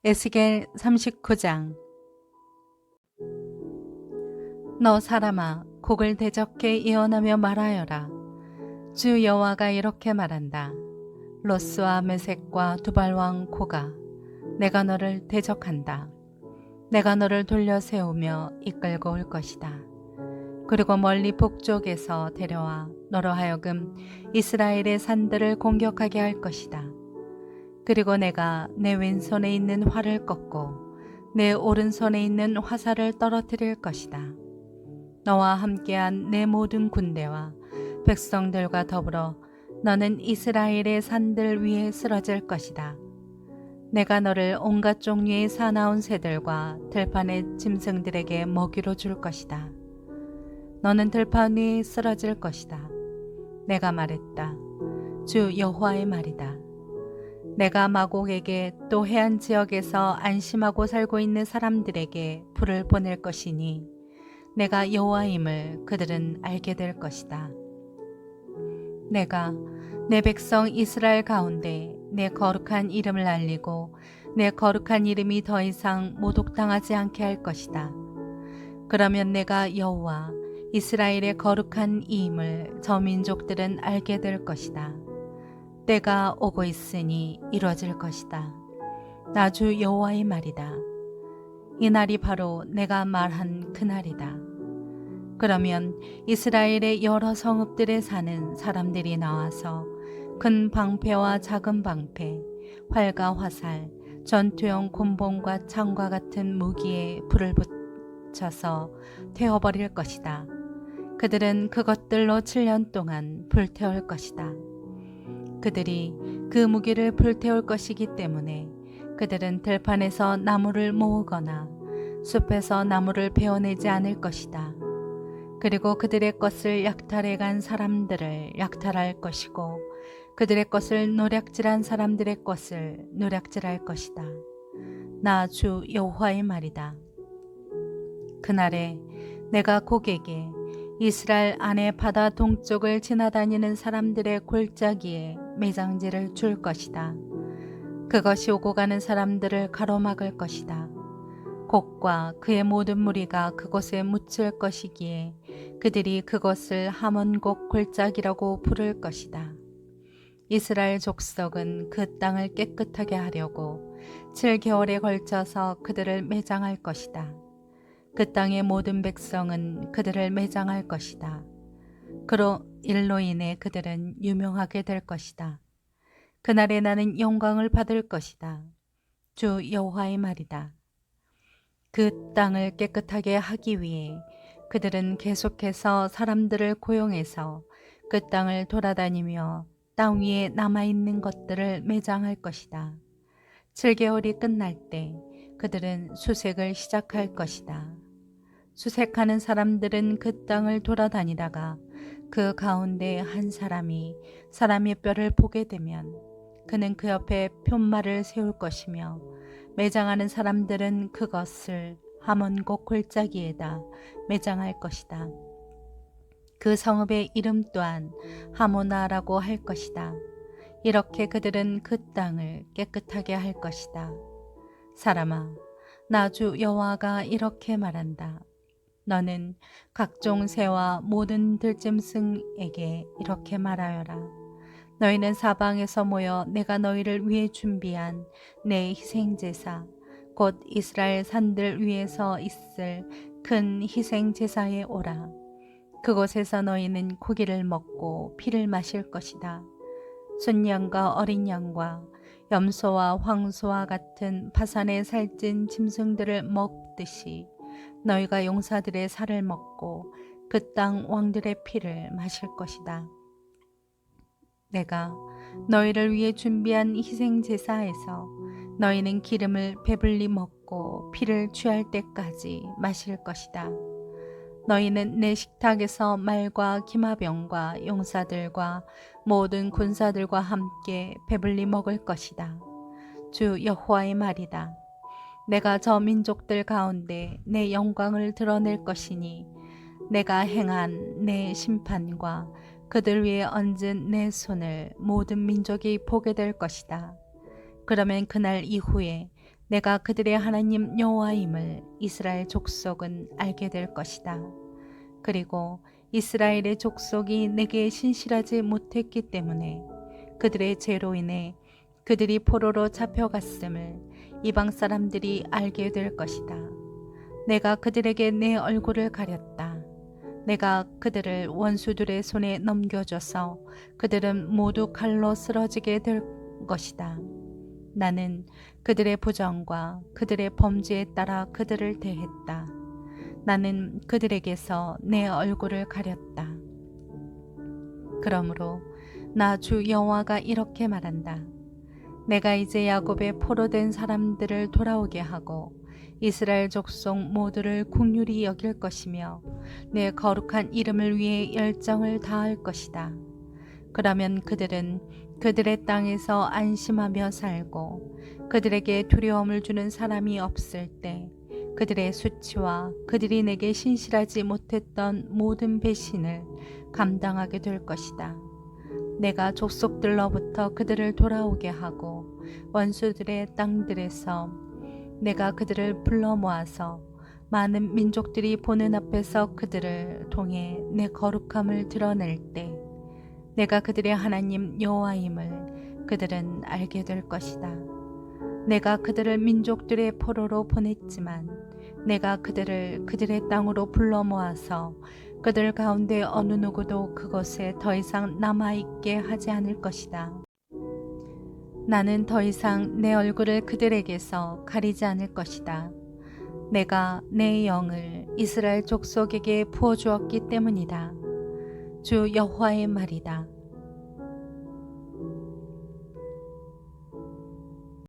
에스겔 39장. 너 사람아, 곡을 대적해 예언하며 말하여라. 주 여호와가 이렇게 말한다. 로스와 메섹과 두발왕 고가, 내가 너를 대적한다. 내가 너를 돌려 세우며 이끌고 올 것이다. 그리고 멀리 북쪽에서 데려와 너로 하여금 이스라엘의 산들을 공격하게 할 것이다. 그리고 내가 내 왼손에 있는 활을 꺾고 내 오른손에 있는 화살을 떨어뜨릴 것이다. 너와 함께한 내 모든 군대와 백성들과 더불어 너는 이스라엘의 산들 위에 쓰러질 것이다. 내가 너를 온갖 종류의 사나운 새들과 들판의 짐승들에게 먹이로 줄 것이다. 너는 들판 위에 쓰러질 것이다. 내가 말했다. 주 여호와의 말이다. 내가 마곡에게 또 해안 지역에서 안심하고 살고 있는 사람들에게 불을 보낼 것이니 내가 여호와임을 그들은 알게 될 것이다. 내가 내 백성 이스라엘 가운데 내 거룩한 이름을 알리고 내 거룩한 이름이 더 이상 모독당하지 않게 할 것이다. 그러면 내가 여호와 이스라엘의 거룩한 이임을 저 민족들은 알게 될 것이다. 때가 오고 있으니 이루어질 것이다. 나 주 여호와의 말이다. 이 날이 바로 내가 말한 그날이다. 그러면 이스라엘의 여러 성읍들에 사는 사람들이 나와서 큰 방패와 작은 방패, 활과 화살, 전투용 곤봉과 창과 같은 무기에 불을 붙여서 태워버릴 것이다. 그들은 그것들로 7년 동안 불태울 것이다. 그들이 그 무기를 불태울 것이기 때문에 그들은 들판에서 나무를 모으거나 숲에서 나무를 베어내지 않을 것이다. 그리고 그들의 것을 약탈해 간 사람들을 약탈할 것이고 그들의 것을 노략질한 사람들의 것을 노략질할 것이다. 나 주 여호와의 말이다. 그날에 내가 곡에게 이스라엘 안의 바다 동쪽을 지나다니는 사람들의 골짜기에 매장지를 줄 것이다. 그것이 오고 가는 사람들을 가로막을 것이다. 곡과 그의 모든 무리가 그곳에 묻힐 것이기에 그들이 그것을 하몬곡 골짜기라고 부를 것이다. 이스라엘 족속은 그 땅을 깨끗하게 하려고 7개월에 걸쳐서 그들을 매장할 것이다. 그 땅의 모든 백성은 그들을 매장할 것이다. 그로 일로 인해 그들은 유명하게 될 것이다. 그날에 나는 영광을 받을 것이다. 주 여호와의 말이다. 그 땅을 깨끗하게 하기 위해 그들은 계속해서 사람들을 고용해서 그 땅을 돌아다니며 땅 위에 남아있는 것들을 매장할 것이다. 7개월이 끝날 때 그들은 수색을 시작할 것이다. 수색하는 사람들은 그 땅을 돌아다니다가 그 가운데 한 사람이 사람의 뼈를 보게 되면 그는 그 옆에 푯말을 세울 것이며 매장하는 사람들은 그것을 하몬곡 골짜기에다 매장할 것이다. 그 성읍의 이름 또한 하모나라고 할 것이다. 이렇게 그들은 그 땅을 깨끗하게 할 것이다. 사람아, 나 주 여호와가 이렇게 말한다. 너는 각종 새와 모든 들짐승에게 이렇게 말하여라. 너희는 사방에서 모여 내가 너희를 위해 준비한 내 희생제사, 곧 이스라엘 산들 위에서 있을 큰 희생제사에 오라. 그곳에서 너희는 고기를 먹고 피를 마실 것이다. 순양과 어린 양과 염소와 황소와 같은 바산에 살찐 짐승들을 먹듯이 너희가 용사들의 살을 먹고 그 땅 왕들의 피를 마실 것이다. 내가 너희를 위해 준비한 희생제사에서 너희는 기름을 배불리 먹고 피를 취할 때까지 마실 것이다. 너희는 내 식탁에서 말과 기마병과 용사들과 모든 군사들과 함께 배불리 먹을 것이다. 주 여호와의 말이다. 내가 저 민족들 가운데 내 영광을 드러낼 것이니 내가 행한 내 심판과 그들 위에 얹은 내 손을 모든 민족이 보게 될 것이다. 그러면 그날 이후에 내가 그들의 하나님 여호와임을 이스라엘 족속은 알게 될 것이다. 그리고 이스라엘의 족속이 내게 신실하지 못했기 때문에 그들의 죄로 인해 그들이 포로로 잡혀갔음을 이방 사람들이 알게 될 것이다. 내가 그들에게 내 얼굴을 가렸다. 내가 그들을 원수들의 손에 넘겨줘서 그들은 모두 칼로 쓰러지게 될 것이다. 나는 그들의 부정과 그들의 범죄에 따라 그들을 대했다. 나는 그들에게서 내 얼굴을 가렸다. 그러므로 나 주 여호와가 이렇게 말한다. 내가 이제 야곱의 포로된 사람들을 돌아오게 하고 이스라엘 족속 모두를 긍휼히 여길 것이며 내 거룩한 이름을 위해 열정을 다할 것이다. 그러면 그들은 그들의 땅에서 안심하며 살고 그들에게 두려움을 주는 사람이 없을 때 그들의 수치와 그들이 내게 신실하지 못했던 모든 배신을 감당하게 될 것이다. 내가 족속들로부터 그들을 돌아오게 하고 원수들의 땅들에서 내가 그들을 불러 모아서 많은 민족들이 보는 앞에서 그들을 통해 내 거룩함을 드러낼 때 내가 그들의 하나님 여호와임을 그들은 알게 될 것이다. 내가 그들을 민족들의 포로로 보냈지만 내가 그들을 그들의 땅으로 불러 모아서 그들 가운데 어느 누구도 그곳에 더 이상 남아있게 하지 않을 것이다. 나는 더 이상 내 얼굴을 그들에게서 가리지 않을 것이다. 내가 내 영을 이스라엘 족속에게 부어주었기 때문이다. 주 여호와의 말이다.